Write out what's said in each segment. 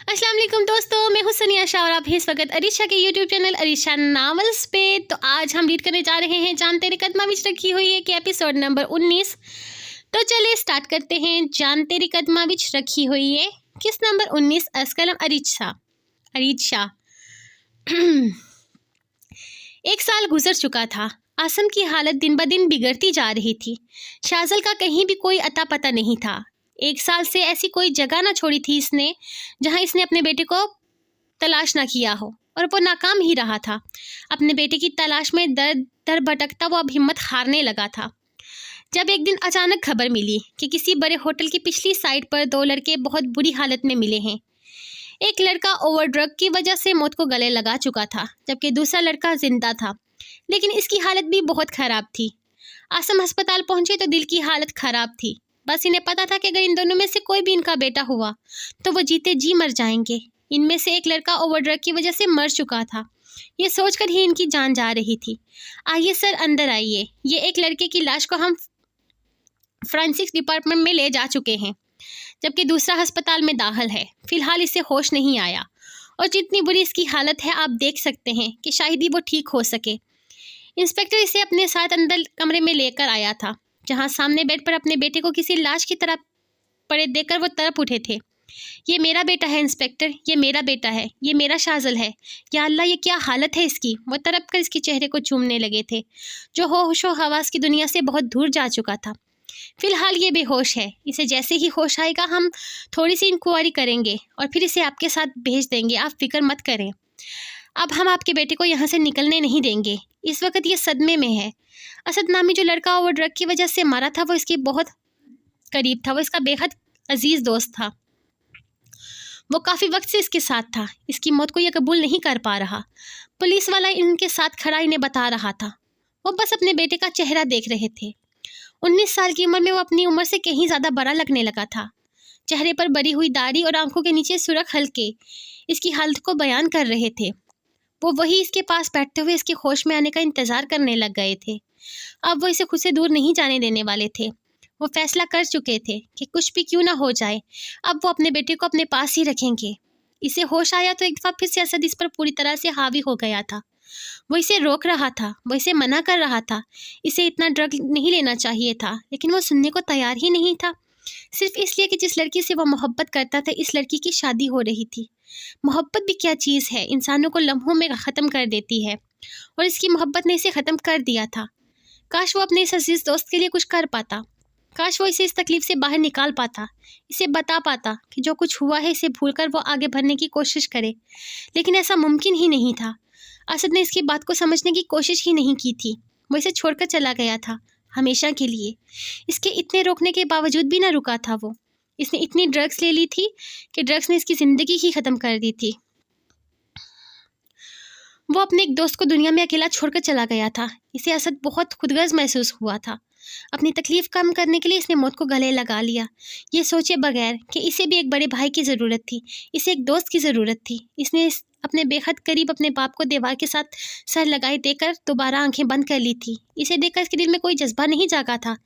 अस्सलाम वालेकुम दोस्तों, मैं हूं सनिया शाह और आप हैं इस वक्त अरीशा के यूट्यूब चैनल अरीशा नावल्स पे। तो आज हम रीड करने जा रहे हैं जान तेरे कदमा विच रखी हुई है कि एपिसोड नंबर 19। तो चलिए स्टार्ट करते हैं। जान तेरी कदमा विच रखी हुई है किस नंबर 19 असकलम अरीशा। एक साल गुजर चुका था। आसम की हालत दिन ब दिन बिगड़ती जा रही थी। शाजल का कहीं भी कोई अता पता नहीं था। एक साल से ऐसी कोई जगह ना छोड़ी थी इसने जहां इसने अपने बेटे को तलाश ना किया हो, और वो नाकाम ही रहा था। अपने बेटे की तलाश में दर दर भटकता वो अब हिम्मत हारने लगा था, जब एक दिन अचानक खबर मिली कि किसी बड़े होटल की पिछली साइड पर दो लड़के बहुत बुरी हालत में मिले हैं। एक लड़का ओवर ड्रग की वजह से मौत को गले लगा चुका था, जबकि दूसरा लड़का जिंदा था, लेकिन इसकी हालत भी बहुत ख़राब थी। आसम अस्पताल पहुंचे तो दिल की हालत ख़राब थी। बस इन्हें पता था कि अगर इन दोनों में से कोई भी इनका बेटा हुआ तो वो जीते जी मर जाएंगे। इनमें से एक लड़का ओवर ड्रग की वजह से मर चुका था। ये सोचकर ही इनकी जान जा रही थी। आइए सर, अंदर आइए। ये एक लड़के की लाश को हम फोरेंसिक्स डिपार्टमेंट में ले जा चुके हैं, जबकि दूसरा अस्पताल में दाखिल है। फिलहाल इसे होश नहीं आया, और जितनी बुरी इसकी हालत है आप देख सकते हैं कि शायद ही वो ठीक हो सके। इंस्पेक्टर इसे अपने साथ अंदर कमरे में लेकर आया था, जहां सामने बेड पर अपने बेटे को किसी लाश की तरह पड़े देखकर वो तड़प उठे थे। ये मेरा बेटा है इंस्पेक्टर, ये मेरा बेटा है, ये मेरा शाजल है। या अल्लाह, ये क्या हालत है इसकी। वो तड़प कर इसके चेहरे को चूमने लगे थे, जो होशो हवास की दुनिया से बहुत दूर जा चुका था। फिलहाल ये बेहोश है। इसे जैसे ही होश आएगा हम थोड़ी सी इंक्वायरी करेंगे और फिर इसे आपके साथ भेज देंगे, आप फिक्र मत करें। अब हम आपके बेटे को यहाँ से निकलने नहीं देंगे। इस वक्त ये सदमे में है। असद नामी जो लड़का वो ड्रग की वजह से मारा था, वो इसके बहुत करीब था। वो इसका बेहद अजीज़ दोस्त था। वो काफ़ी वक्त से इसके साथ था। इसकी मौत को ये कबूल नहीं कर पा रहा। पुलिस वाला इनके साथ खड़ा इन्हें बता रहा था। वो बस अपने बेटे का चेहरा देख रहे थे। 19 साल की उम्र में वो अपनी उम्र से कहीं ज़्यादा बड़ा लगने लगा था। चेहरे पर बड़ी हुई दाढ़ी और आंखों के नीचे सुर्ख हल्के इसकी हालत को बयान कर रहे थे। वो वही इसके पास बैठते हुए इसके होश में आने का इंतज़ार करने लग गए थे। अब वो इसे खुद से दूर नहीं जाने देने वाले थे। वो फैसला कर चुके थे कि कुछ भी क्यों ना हो जाए, अब वो अपने बेटे को अपने पास ही रखेंगे। इसे होश आया तो एक दफ़ा फिर से असद इस पर पूरी तरह से हावी हो गया था। वो इसे रोक रहा था, वो इसे मना कर रहा था। इसे इतना ड्रग नहीं लेना चाहिए था, लेकिन वो सुनने को तैयार ही नहीं था। सिर्फ इसलिए कि जिस लड़की से वो मोहब्बत करता था, इस लड़की की शादी हो रही थी। मोहब्बत भी क्या चीज़ है, इंसानों को लम्हों में ख़त्म कर देती है, और इसकी मोहब्बत ने इसे ख़त्म कर दिया था। काश वो अपने इस अजीज़ दोस्त के लिए कुछ कर पाता। काश वो इसे इस तकलीफ़ से बाहर निकाल पाता, इसे बता पाता कि जो कुछ हुआ है इसे भूलकर वो आगे बढ़ने की कोशिश करे, लेकिन ऐसा मुमकिन ही नहीं था। असद ने इसकी बात को समझने की कोशिश ही नहीं की थी। वो इसे छोड़कर चला गया था हमेशा के लिए। इसके इतने रोकने के बावजूद भी ना रुका था वो। इसने इतनी ड्रग्स ले ली थी कि ड्रग्स ने इसकी ज़िंदगी ही ख़त्म कर दी थी। वो अपने एक दोस्त को दुनिया में अकेला छोड़कर चला गया था। इसे असद बहुत खुदगर्ज महसूस हुआ था। अपनी तकलीफ़ कम करने के लिए इसने मौत को गले लगा लिया, ये सोचे बगैर कि इसे भी एक बड़े भाई की ज़रूरत थी, इसे एक दोस्त की ज़रूरत थी। इसने अपने बेहद करीब अपने बाप को दीवार के साथ सर लगाए देकर दोबारा आंखें बंद कर ली थी। इसे देखकर इसके दिल में कोई जज्बा नहीं जागा था,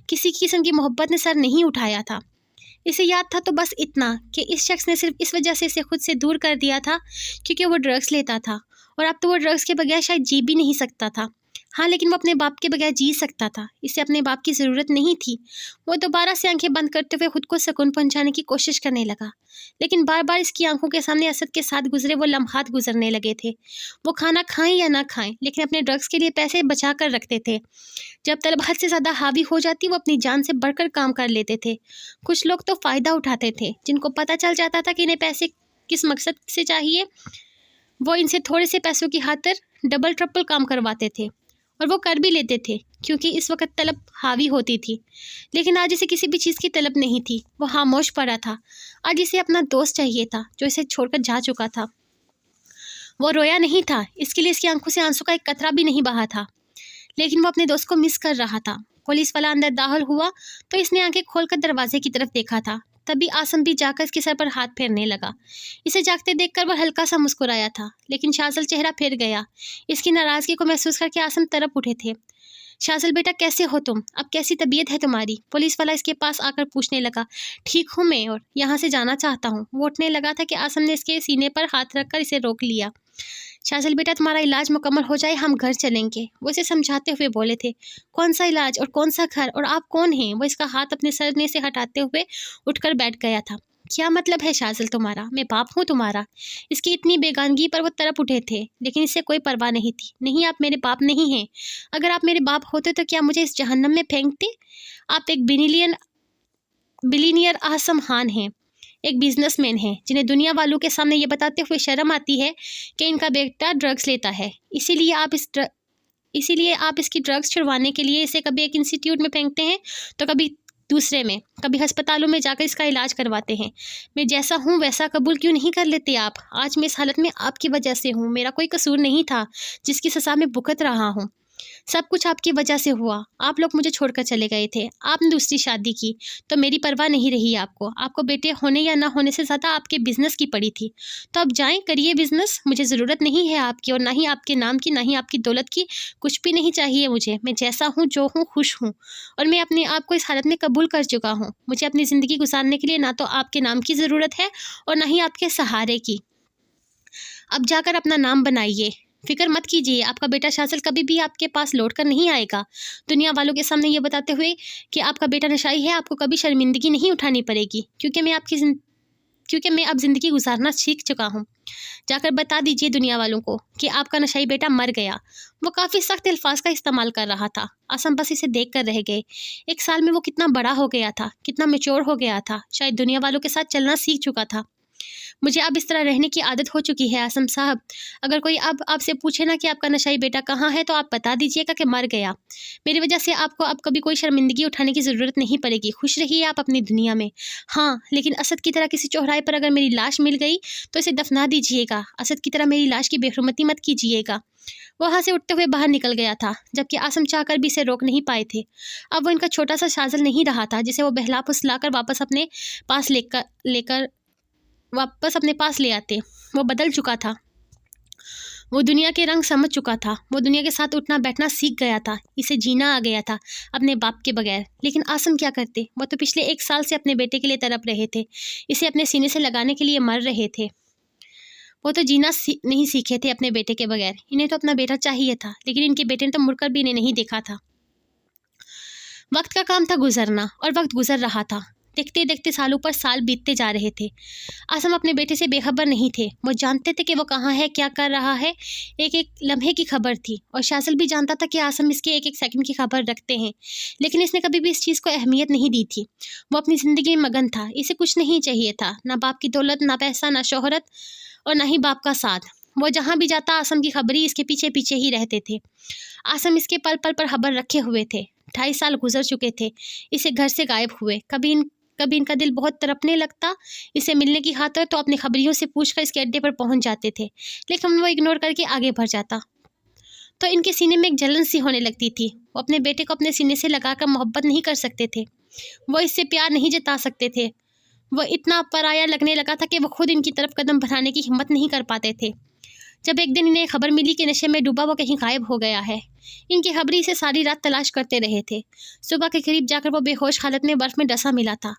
किसी किस्म की मोहब्बत ने सर नहीं उठाया था। इसे याद था तो बस इतना कि इस शख्स ने सिर्फ इस वजह से इसे खुद से दूर कर दिया था क्योंकि वो ड्रग्स लेता था, और अब तो वो ड्रग्स के बगैर शायद जी भी नहीं सकता था। हाँ, लेकिन वो अपने बाप के बगैर जी सकता था। इसे अपने बाप की ज़रूरत नहीं थी। वो दोबारा से आंखें बंद करते हुए खुद को सुकून पहुंचाने की कोशिश करने लगा, लेकिन बार बार इसकी आंखों के सामने असद के साथ गुजरे वो लम्हात गुजरने लगे थे। वो खाना खाएं या ना खाएं, लेकिन अपने ड्रग्स के लिए पैसे बचा कर रखते थे। जब तलब हद से ज़्यादा हावी हो जाती, वो अपनी जान से बढ़कर काम कर लेते थे। कुछ लोग तो फ़ायदा उठाते थे, जिनको पता चल जाता था कि इन्हें पैसे किस मकसद से चाहिए, वो इनसे थोड़े से पैसों की खातिर डबल ट्रिपल काम करवाते थे, और वो कर भी लेते थे क्योंकि इस वक्त तलब हावी होती थी। लेकिन आज इसे किसी भी चीज़ की तलब नहीं थी। वो खामोश पड़ा था। आज इसे अपना दोस्त चाहिए था जो इसे छोड़कर जा चुका था। वो रोया नहीं था, इसके लिए इसकी आंखों से आंसू का एक कतरा भी नहीं बहा था, लेकिन वो अपने दोस्त को मिस कर रहा था। पुलिस वाला अंदर दाखिल हुआ तो इसने आंखें खोलकर दरवाजे की तरफ देखा था। तभी आसम भी जाकर इसके सर पर हाथ फेरने लगा। इसे जागते देखकर वह हल्का सा मुस्कुराया था, लेकिन शाजल चेहरा फिर गया। इसकी नाराज़गी को महसूस करके आसम तड़प उठे थे। शाजल बेटा कैसे हो तुम? अब कैसी तबीयत है तुम्हारी? पुलिस वाला इसके पास आकर पूछने लगा। ठीक हूँ मैं और यहाँ से जाना चाहता हूँ। वो उठने लगा था कि आसम ने इसके सीने पर हाथ रखकर इसे रोक लिया। शाजल बेटा तुम्हारा इलाज मुकम्मल हो जाए हम घर चलेंगे, वो इसे समझाते हुए बोले थे। कौन सा इलाज और कौन सा घर और आप कौन हैं? वो इसका हाथ अपने सरने से हटाते हुए उठकर बैठ गया था। क्या मतलब है शाजल तुम्हारा? मैं बाप हूँ तुम्हारा? इसकी इतनी बेगानगी पर वो तड़प उठे थे, लेकिन इससे कोई परवाह नहीं थी। नहीं, आप मेरे बाप नहीं हैं। अगर आप मेरे बाप होते तो क्या मुझे इस जहन्नम में फेंकते? आप एक बिलीनियर आसम खान हैं, एक बिजनेसमैन है जिन्हें दुनिया वालों के सामने ये बताते हुए शर्म आती है कि इनका बेटा ड्रग्स लेता है। इसीलिए आप इसकी ड्रग्स छुड़वाने के लिए इसे कभी एक इंस्टीट्यूट में फेंकते हैं तो कभी दूसरे में, कभी अस्पतालों में जाकर इसका इलाज करवाते हैं। मैं जैसा हूँ वैसा कबूल क्यों नहीं कर लेते आप? आज मैं इस हालत में आपकी वजह से हूँ। मेरा कोई कसूर नहीं था जिसकी सज़ा मैं भुगत रहा हूँ। सब कुछ आपकी वजह से हुआ। आप लोग मुझे छोड़कर चले गए थे। आपने दूसरी शादी की तो मेरी परवाह नहीं रही आपको बेटे होने या ना होने से ज़्यादा आपके बिज़नेस की पड़ी थी। तो अब जाएं, करिए बिज़नेस। मुझे ज़रूरत नहीं है आपकी, और ना ही आपके नाम की, ना ही आपकी दौलत की। कुछ भी नहीं चाहिए मुझे। मैं जैसा हूँ, जो हूँ, खुश हूँ, और मैं अपने आप को इस हालत में कबूल कर चुका हूँ। मुझे अपनी ज़िंदगी गुजारने के लिए ना तो आपके नाम की ज़रूरत है और ना ही आपके सहारे की। अब जाकर अपना नाम बनाइए। फिक्र मत कीजिए, आपका बेटा शाजल कभी भी आपके पास लौट कर नहीं आएगा। दुनिया वालों के सामने ये बताते हुए कि आपका बेटा नशाई है, आपको कभी शर्मिंदगी नहीं उठानी पड़ेगी, क्योंकि मैं अब ज़िंदगी गुजारना सीख चुका हूँ। जाकर बता दीजिए दुनिया वालों को कि आपका नशाई बेटा मर गया। वो काफ़ी सख्त अल्फाज का इस्तेमाल कर रहा था। आसम बस इसे देख कर रह गए। 1 साल में वो कितना बड़ा हो गया था, कितना मैच्योर हो गया था। शायद दुनिया वालों के साथ चलना सीख चुका था। मुझे अब इस तरह रहने की आदत हो चुकी है आसम साहब। अगर कोई अब आपसे पूछे ना कि आपका नशाई बेटा कहाँ है, तो आप बता दीजिएगा कि मर गया। मेरी वजह से आपको अब कभी कोई शर्मिंदगी उठाने की ज़रूरत नहीं पड़ेगी। खुश रहिए आप अपनी दुनिया में। हाँ, लेकिन असद की तरह किसी चौराहे पर अगर मेरी लाश मिल गई तो इसे दफना दीजिएगा। असद की तरह मेरी लाश की बेहुरमती मत कीजिएगा। वो वहाँ से उठते हुए बाहर निकल गया था, जबकि आसम चाहकर भी इसे रोक नहीं पाए थे। अब वो इनका छोटा सा शाजल नहीं रहा था, जिसे वो बहला फुसलाकर वापस अपने पास ले आते। वो बदल चुका था। वो दुनिया के रंग समझ चुका था। वो दुनिया के साथ उठना बैठना सीख गया था। इसे जीना आ गया था अपने बाप के बगैर। लेकिन आसम क्या करते? वो तो पिछले 1 साल से अपने बेटे के लिए तड़प रहे थे, इसे अपने सीने से लगाने के लिए मर रहे थे। वो तो जीना नहीं सीखे थे अपने बेटे के बगैर। इन्हें तो अपना बेटा चाहिए था, लेकिन इनके बेटे ने तो मुड़कर भी इन्हें नहीं देखा था। वक्त का काम था गुजरना, और वक्त गुजर रहा था। देखते देखते सालों पर साल बीतते जा रहे थे। आसम अपने बेटे से बेखबर नहीं थे। वो जानते थे कि वो कहाँ है, क्या कर रहा है। एक एक लम्हे की खबर थी, और शाजल भी जानता था कि आसम इसके एक एक सेकंड की खबर रखते हैं। लेकिन इसने कभी भी इस चीज़ को अहमियत नहीं दी थी। वो अपनी ज़िंदगी में मगन था। इसे कुछ नहीं चाहिए था, ना बाप की दौलत, ना पैसा, ना शोहरत, और ना ही बाप का साथ। वो जहाँ भी जाता आसम की खबरी इसके पीछे पीछे ही रहते थे। आसम इसके पल पल पर खबर रखे हुए थे। 2.5 साल गुजर चुके थे इसे घर से गायब हुए। कभी इनका दिल बहुत तड़पने लगता इसे मिलने की खातिर, तो अपने खबरियों से पूछकर इसके अड्डे पर पहुंच जाते थे, लेकिन वो इग्नोर करके आगे बढ़ जाता। तो इनके सीने में एक जलन सी होने लगती थी। वो अपने बेटे को अपने सीने से लगाकर मोहब्बत नहीं कर सकते थे। वो इससे प्यार नहीं जता सकते थे। वो इतना पराया लगने लगा था कि वो खुद इनकी तरफ कदम बढ़ाने की हिम्मत नहीं कर पाते थे। जब एक दिन इन्हें खबर मिली कि नशे में डूबा वो कहीं गायब हो गया है, इनकी खबरी से सारी रात तलाश करते रहे थे। सुबह के करीब जाकर वो बेहोश हालत में बर्फ़ में डसा मिला था।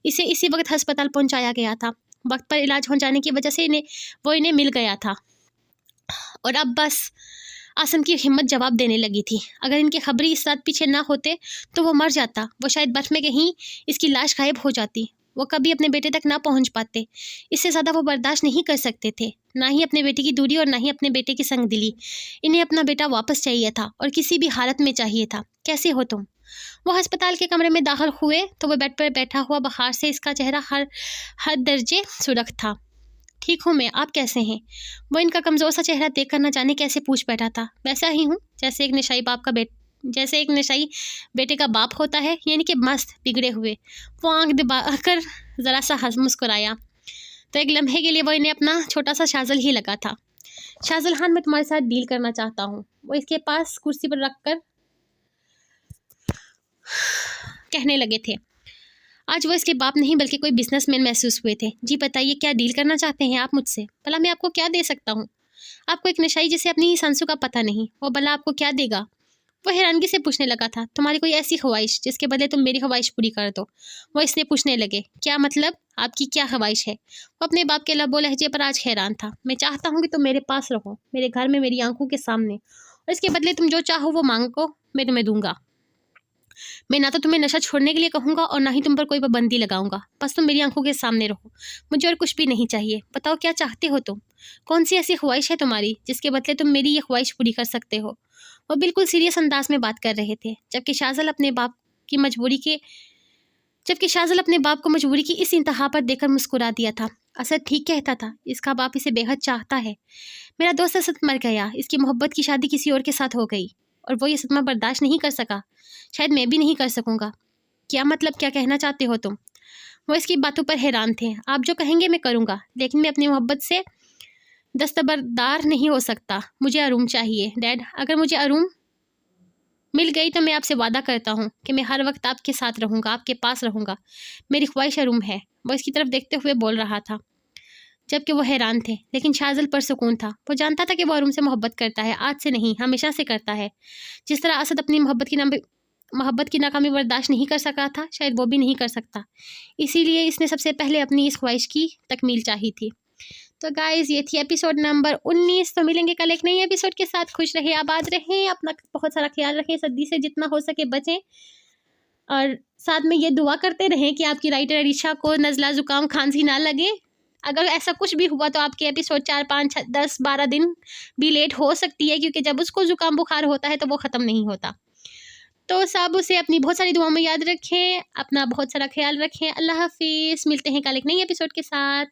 इसे इसी वक्त अस्पताल पहुंचाया गया था। वक्त पर इलाज हो जाने की वजह से इन्हें मिल गया था, और अब बस आसम की हिम्मत जवाब देने लगी थी। अगर इनके खबरी इस रात पीछे ना होते तो वो मर जाता। वो शायद बर्फ़ में कहीं इसकी लाश गायब हो जाती। वो कभी अपने बेटे तक ना पहुंच पाते। इससे ज़्यादा वो बर्दाश्त नहीं कर सकते थे, ना ही अपने बेटे की दूरी और ना ही अपने बेटे की संगदिली। इन्हें अपना बेटा वापस चाहिए था, और किसी भी हालत में चाहिए था। कैसे हो तुम? वो अस्पताल के कमरे में दाखिल हुए तो वो बेड पर बैठा हुआ बुखार से इसका चेहरा हर दर्जे सुर्ख था। ठीक हूँ मैं, आप कैसे हैं? वो इनका कमज़ोर सा चेहरा देख कर न जाने कैसे पूछ बैठा था। वैसा ही हूँ जैसे एक नशाई बेटे का बाप होता है, यानी कि मस्त बिगड़े हुए। वो आंख दबाकर ज़रा सा मुस्कुराया। तो एक लम्हे के लिए वो इन्हें अपना छोटा सा शाजल ही लगा था। शाजल खान, मैं तुम्हारे साथ डील करना चाहता हूँ, वो इसके पास कुर्सी पर रखकर कहने लगे थे। आज वो इसके बाप नहीं बल्कि कोई बिजनेसमैन महसूस हुए थे। जी बताइए, क्या डील करना चाहते हैं आप मुझसे? भला मैं आपको क्या दे सकता हूँ? आपको एक नशाई जिसे अपनी ही सांसों का पता नहीं, वो भला आपको क्या देगा? वो हैरानगी से पूछने लगा था, तुम्हारी कोई ऐसी ख्वाहिश जिसके बदले तुम मेरी ख्वाहिश पूरी कर दो? वो इसने पूछने लगे, क्या मतलब, आपकी क्या ख्वाहिश है? वो अपने बाप के लबो लहजे पर आज हैरान था। मैं चाहता हूँ कि तुम मेरे पास रहो, मेरे घर में, मेरी आंखों के सामने, और इसके बदले तुम जो चाहो वो मांगो, मैं तुम्हें दूंगा। मैं ना तो तुम्हें नशा छोड़ने के लिए कहूँगा और ना ही तुम पर कोई पाबंदी लगाऊंगा, बस तुम मेरी आंखों के सामने रहो, मुझे और कुछ भी नहीं चाहिए। बताओ क्या चाहते हो तुम? कौन सी ऐसी ख्वाहिश है तुम्हारी जिसके बदले तुम मेरी ये ख्वाहिश पूरी कर सकते हो? वो बिल्कुल सीरियस अंदाज में बात कर रहे थे, जबकि शाज़ल अपने बाप को मजबूरी की इस इंतहा पर देखकर मुस्कुरा दिया था। असद ठीक कहता था, इसका बाप इसे बेहद चाहता है। मेरा दोस्त असद मर गया, इसकी मोहब्बत की शादी किसी और के साथ हो गई और वो ये सदमा बर्दाश्त नहीं कर सका। शायद मैं भी नहीं कर सकूंगा। क्या मतलब, क्या कहना चाहते हो तुम? वो इसकी बातों पर हैरान थे। आप जो कहेंगे मैं करूँगा, लेकिन मैं अपनी मोहब्बत से दस्तबरदार नहीं हो सकता। मुझे अरूम चाहिए डैड। अगर मुझे अरूम मिल गई तो मैं आपसे वादा करता हूँ कि मैं हर वक्त आपके साथ रहूँगा, आपके पास रहूँगा। मेरी ख्वाहिश अरूम है। वो इसकी तरफ देखते हुए बोल रहा था, जबकि वो हैरान थे, लेकिन शाज़ल पर सुकून था। वो जानता था कि वो अरूम से मोहब्बत करता है, आज से नहीं, हमेशा से करता है। जिस तरह असद अपनी मोहब्बत की नाकामी बर्दाश्त नहीं कर सका था, शायद वो भी नहीं कर सकता। इसीलिए इसने सबसे पहले अपनी इस ख्वाहिश की तकमील चाही थी। तो गाइज़, ये थी एपिसोड नंबर 19। तो मिलेंगे कल एक नई एपिसोड के साथ। खुश रहे, आबाद रहें, अपना बहुत सारा ख्याल रखें, सर्दी से जितना हो सके बचें, और साथ में ये दुआ करते रहें कि आपकी राइटर अरीशा को नज़ला ज़ुकाम खांसी ना लगे। अगर ऐसा कुछ भी हुआ तो आपके एपिसोड 4, 5, 10, 12 दिन भी लेट हो सकती है, क्योंकि जब उसको ज़ुकाम बुखार होता है तो वो ख़त्म नहीं होता। तो सब उसे अपनी बहुत सारी दुआओं में याद रखें, अपना बहुत सारा ख्याल रखें। अल्लाह हाफिज़। मिलते हैं कल एक नई एपिसोड के साथ।